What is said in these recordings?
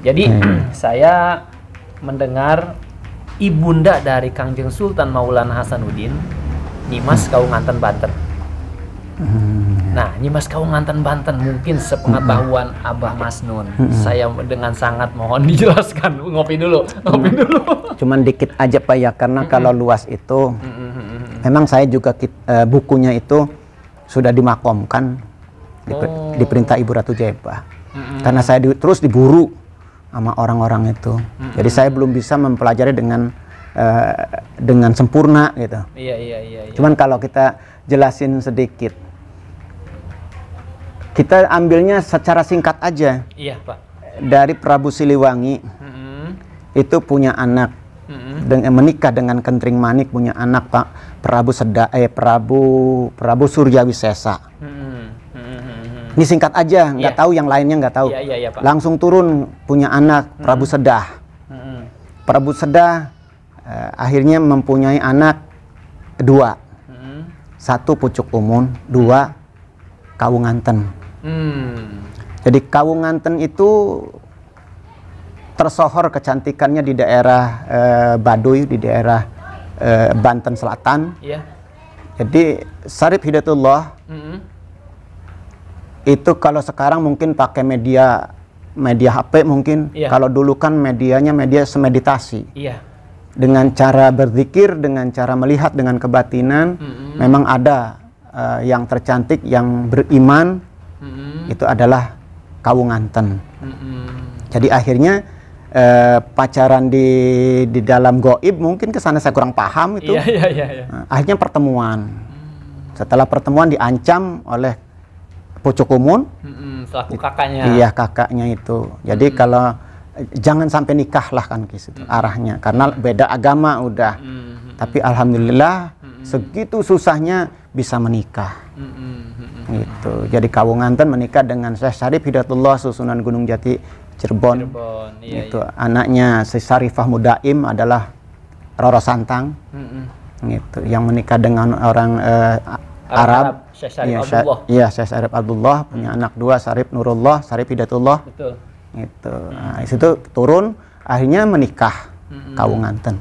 Jadi saya mendengar ibunda dari Kangjeng Sultan Maulana Hasanuddin, Nyimas Kaunganten Banten. Nah, Nyimas Kaunganten Banten mungkin sepengetahuan Abah Masnun. Saya dengan sangat mohon dijelaskan. Ngopi dulu. Cuman dikit aja Pak ya, karena kalau luas itu memang saya juga bukunya itu sudah dimakomkan di perintah Ibu Ratu Jaipah. Karena saya terus diburu sama orang-orang itu. Jadi saya belum bisa mempelajari dengan sempurna gitu. Iya. Cuman kalau kita jelasin sedikit, kita ambilnya secara singkat aja. Iya, Pak. Dari Prabu Siliwangi itu punya anak, menikah dengan Kentring Manik, punya anak Pak Prabu Suryawisesa. Ini singkat aja, nggak tahu yang lainnya, nggak tahu. Iya, Pak. Langsung turun punya anak Prabu Sedah. Prabu Sedah akhirnya mempunyai anak dua. Satu Pucuk Umun, dua Kawunganten. Jadi Kawunganten itu tersohor kecantikannya di daerah Baduy, di daerah Banten Selatan. Jadi Syarif Hidayatullah itu kalau sekarang mungkin pakai media HP mungkin. Kalau dulu kan media semeditasi. Dengan cara berzikir, dengan cara melihat dengan kebatinan, memang ada yang tercantik, yang beriman, itu adalah Kawunganten. Jadi akhirnya pacaran di dalam goib, mungkin kesana saya kurang paham itu. Akhirnya pertemuan. Setelah pertemuan diancam oleh Pucuk Umun, selaku kakaknya. Iya, kakaknya itu. Jadi kalau jangan sampai nikah lah kan gitu arahnya, karena beda agama udah. Tapi alhamdulillah segitu susahnya bisa menikah. Gitu. Jadi Kawunganten menikah dengan Syekh Syarif Hidayatullah Susunan Gunung Jati Cirebon. Itu anaknya Syekh Syarifah Mudaim adalah Roro Santang. Gitu. Yang menikah dengan orang Arab. Syekh Syarif Abdullah. Iya, Syekh Syarif Abdullah punya anak dua, Syarif Nurullah, Syarif Hidayatullah. Betul. Gitu. Nah, itu turun akhirnya menikah Kawunganten.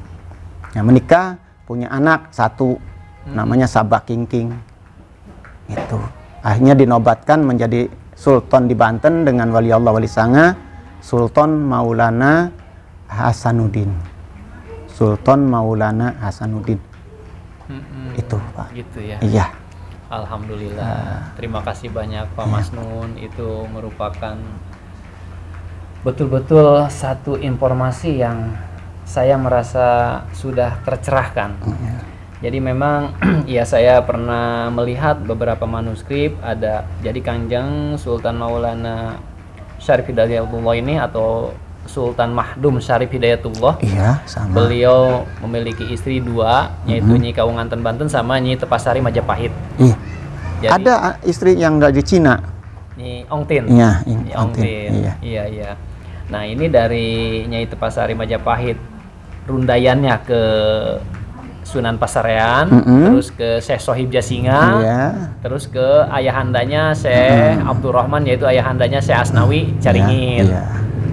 Nah, menikah punya anak satu namanya Sabah Kingking. Itu. Akhirnya dinobatkan menjadi sultan di Banten dengan wali Allah wali sanga Sultan Maulana Hasanuddin. Sultan Maulana Hasanuddin. Itu, Pak. Gitu ya. Iya. Alhamdulillah. Terima kasih banyak Pak Masnun. Itu merupakan betul-betul satu informasi yang saya merasa sudah tercerahkan. Jadi memang ya saya pernah melihat beberapa manuskrip ada, jadi Kangjeng Sultan Maulana Syarif Hidayatullah ini atau Sultan Mahdum Syarif Hidayatullah. Iya, sama. Beliau memiliki istri dua, yaitu Nyi Kawunganten Banten sama Nyi Tepasari Majapahit. Iya. Jadi, ada istri yang dari Cina. Nyi Ongtin. Iya, Nyi Ongtin. Iya. Nah, ini dari Nyai Tepasari Majapahit, rundayannya ke Sunan Pasarean, terus ke Syekh Sohib Jasinga, terus ke ayahandanya Syekh Abdurrahman, yaitu ayahandanya Syekh Asnawi Caringin.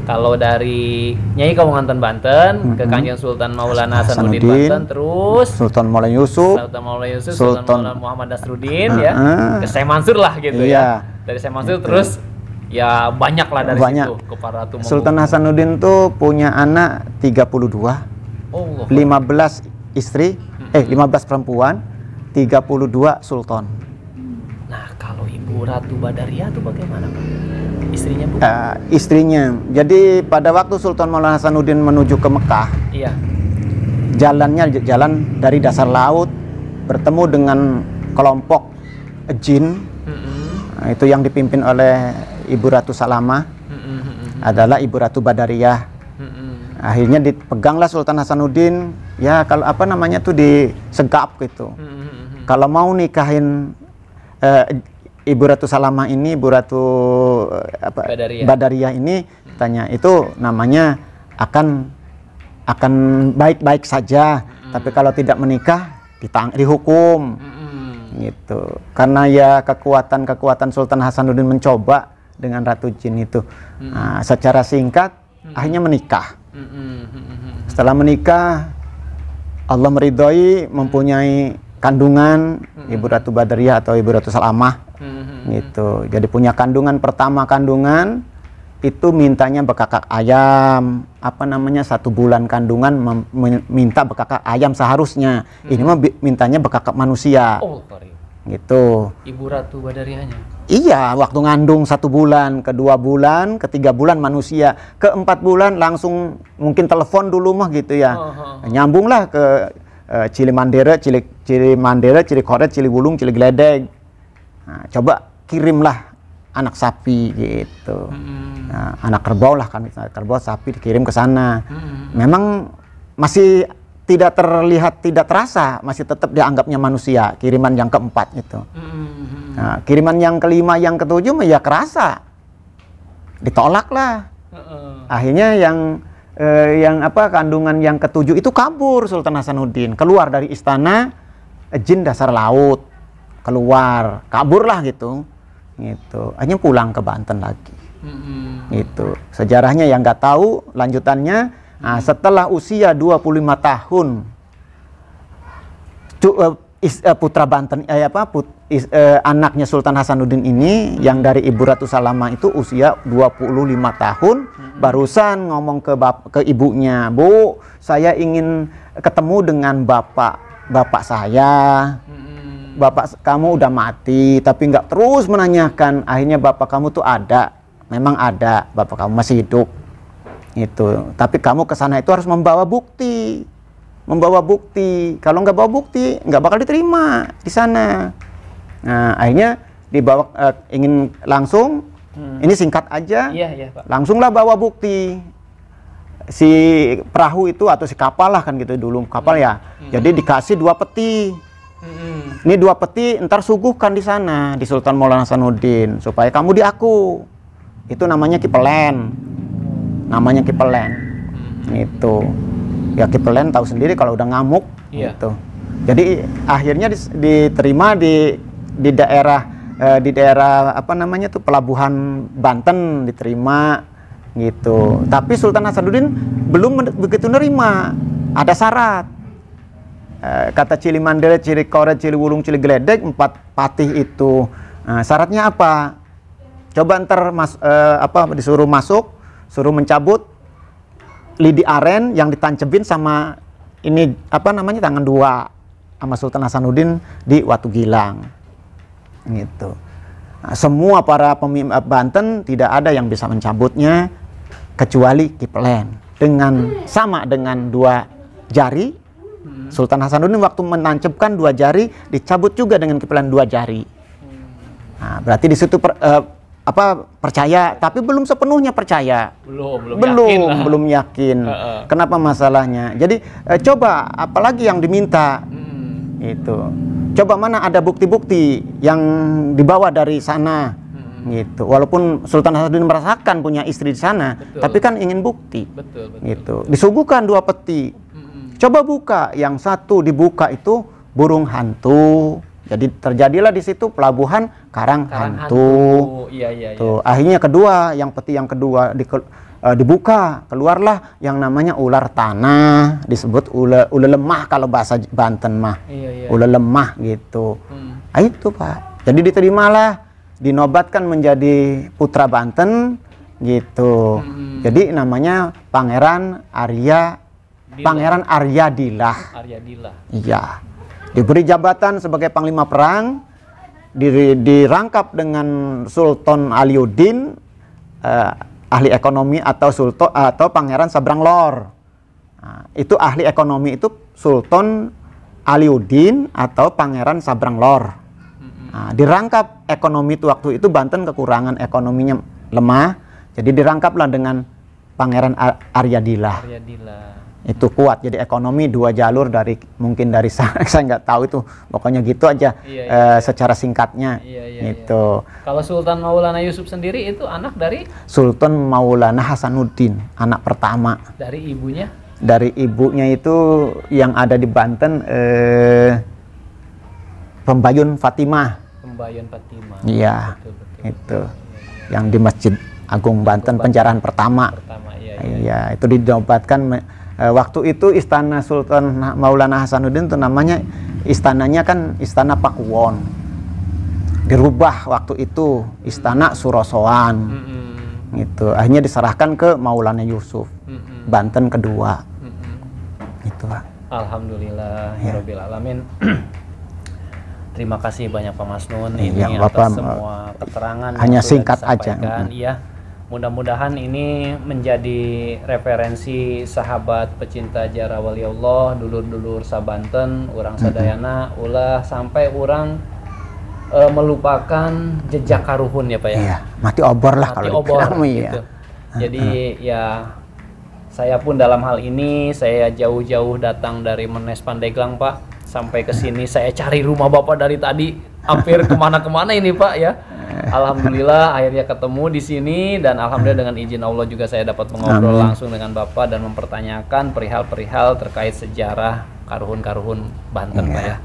Kalau dari Nyai Kawunganten Banten ke Kanjeng Sultan Maulana Hasanuddin Banten, terus Sultan Maulana Yusuf, Sultan Muhammad Nasruddin, ya, ke Syekh Mansur lah gitu ya. Dari Syekh Mansur terus ya banyak lah dari situ ke para Ratu Monggo. Sultan Hasanuddin tuh punya anak 32, 15 istri, 15 perempuan, 32 sultan. Nah, kalau Ibu Ratu Badariah itu bagaimana, Pak? Istrinya, Bu? Istrinya. Jadi pada waktu Sultan Maulana Hasanuddin menuju ke Mekah, jalannya jalan dari dasar laut, bertemu dengan kelompok jin. Itu yang dipimpin oleh Ibu Ratu Salamah, adalah Ibu Ratu Badariah. Akhirnya dipeganglah Sultan Hasanuddin, ya kalau apa namanya tuh disegap gitu. Kalau mau nikahin Ibu Ratu Salamah ini, Ibu Ratu Badariah ini, tanya itu namanya akan baik-baik saja, tapi kalau tidak menikah dihukum. Gitu. Karena ya kekuatan Sultan Hasanuddin mencoba dengan Ratu Jin itu. Nah, secara singkat akhirnya menikah. Setelah menikah, Allah meridhoi mempunyai kandungan Ibu Ratu Badriyah atau Ibu Ratu Salamah gitu. Jadi punya kandungan, pertama kandungan itu mintanya bekakak ayam, 1 bulan kandungan minta bekakak ayam seharusnya. Ini mah mintanya bekakak manusia. Gitu. Ibu Ratu Badriyahnya. Iya, waktu ngandung 1 bulan, ke-2 bulan, ke-3 bulan manusia, ke-4 bulan langsung mungkin telepon dulu mah gitu ya. Nyambunglah ke Cili Mandere, Cili Koret, Cili Wulung, Cili Gledeg. Nah, coba kirimlah anak sapi gitu. Nah, anak kerbau lah kan, kerbau sapi dikirim ke sana. Memang masih tidak terlihat, tidak terasa, masih tetap dianggapnya manusia. Kiriman yang ke-4 itu. Nah, kiriman yang ke-5, yang ke-7 ya kerasa. Ditolak lah. Akhirnya yang kandungan yang ke-7 itu kabur Sultan Hasanuddin, keluar dari istana, jin dasar laut, keluar, kaburlah gitu. Akhirnya pulang ke Banten lagi. Gitu. Sejarahnya yang nggak tahu lanjutannya. Nah, setelah usia 25 tahun putra Banten anaknya Sultan Hasanuddin ini yang dari Ibu Ratu Salamah itu usia 25 tahun barusan ngomong ke ibunya, "Bu, saya ingin ketemu dengan bapak saya. Bapak kamu udah mati, tapi nggak terus menanyakan. Akhirnya bapak kamu tuh ada, memang ada, bapak kamu masih hidup. Itu. Tapi kamu ke sana itu harus membawa bukti. Kalau nggak bawa bukti, nggak bakal diterima di sana." Nah, akhirnya dibawa, ingin langsung. Ini singkat aja. Iya, Pak. Langsunglah bawa bukti. Si perahu itu atau si kapal lah kan gitu dulu kapal ya. Jadi dikasih 2 peti. Ini 2 peti ntar suguhkan di sana di Sultan Maulana Hasanuddin supaya kamu diaku. Itu namanya kipelen. Itu. Ya kipelen tahu sendiri kalau udah ngamuk gitu. Jadi akhirnya diterima di daerah pelabuhan Banten, diterima gitu. Tapi Sultan Hasanuddin belum begitu nerima. Ada syarat. Kata Cili Mandere, Cili Koret, Cili Wulung, Cili Gledeg, 4 patih itu. Syaratnya apa? Coba ntar disuruh masuk, suruh mencabut lidi aren yang ditancebin sama ini tangan 2 sama Sultan Hasanuddin di Watu Gilang. Gitu. Nah, semua para pemimpin Banten tidak ada yang bisa mencabutnya kecuali kipelen sama dengan 2 jari. Sultan Hasanuddin waktu menancapkan 2 jari dicabut juga dengan kipelen 2 jari. Nah, berarti di situ percaya, tapi belum sepenuhnya percaya. Belum yakin. Kenapa masalahnya? Jadi coba apalagi yang diminta. Itu. Coba mana ada bukti-bukti yang dibawa dari sana. Gitu. Walaupun Sultan Hasanuddin merasakan punya istri di sana, tapi kan ingin bukti. Gitu. Disuguhkan 2 peti. Coba buka, yang satu dibuka itu burung hantu. Jadi terjadilah di situ pelabuhan Karang Hantu. Iya. Tuh, akhirnya peti yang kedua dibuka, keluarlah yang namanya ular tanah, disebut ular lemah kalau bahasa Banten mah. Ular lemah gitu. Itu Pak. Jadi diterimalah, dinobatkan menjadi putra Banten gitu. Jadi namanya Pangeran Aryadilah. Iya. Diberi jabatan sebagai panglima perang, dirangkap dengan Sultan Aliuddin, ahli ekonomi atau Pangeran Sabranglor. Nah, itu ahli ekonomi itu Sultan Aliuddin atau Pangeran Sabranglor. Nah, dirangkap ekonomi itu waktu itu Banten kekurangan ekonominya lemah, jadi dirangkaplah dengan Pangeran Aryadilah. Itu kuat, jadi ekonomi 2 jalur mungkin dari saya nggak tahu itu, pokoknya gitu aja. Secara singkatnya itu. Kalau Sultan Maulana Yusuf sendiri itu anak dari Sultan Maulana Hasanuddin, anak pertama. Dari ibunya? Dari ibunya itu yang ada di Banten, Pembayun Fatimah. Iya, itu yang di Masjid Agung Banten, pencerahan pertama. Iya, itu dinobatkan waktu itu Istana Sultan Maulana Hasanuddin itu namanya istananya kan Istana Pakuwon. Dirubah waktu itu Istana Surosoan. Gitu. Akhirnya diserahkan ke Maulana Yusuf. Banten kedua. Gitu, Pak. Alhamdulillah Rabbil Alamin. Terima kasih banyak Pak Masnun ini Bapak, atas semua keterangan hanya singkat aja. Iya. Mudah-mudahan ini menjadi referensi sahabat pecinta jara wali Allah, dulur-dulur sabanten, urang sadayana, ulah sampai urang melupakan jejak karuhun ya Pak ya. Iya, mati obor lah mati kalau obor gitu. Ya. Jadi ya saya pun dalam hal ini saya jauh-jauh datang dari Menes Pandeglang Pak. Sampai ke sini saya cari rumah Bapak dari tadi hampir kemana-kemana ini Pak ya. Alhamdulillah akhirnya ketemu di sini dan alhamdulillah dengan izin Allah juga saya dapat mengobrol langsung dengan Bapak dan mempertanyakan perihal-perihal terkait sejarah karuhun-karuhun Banten Pak ya.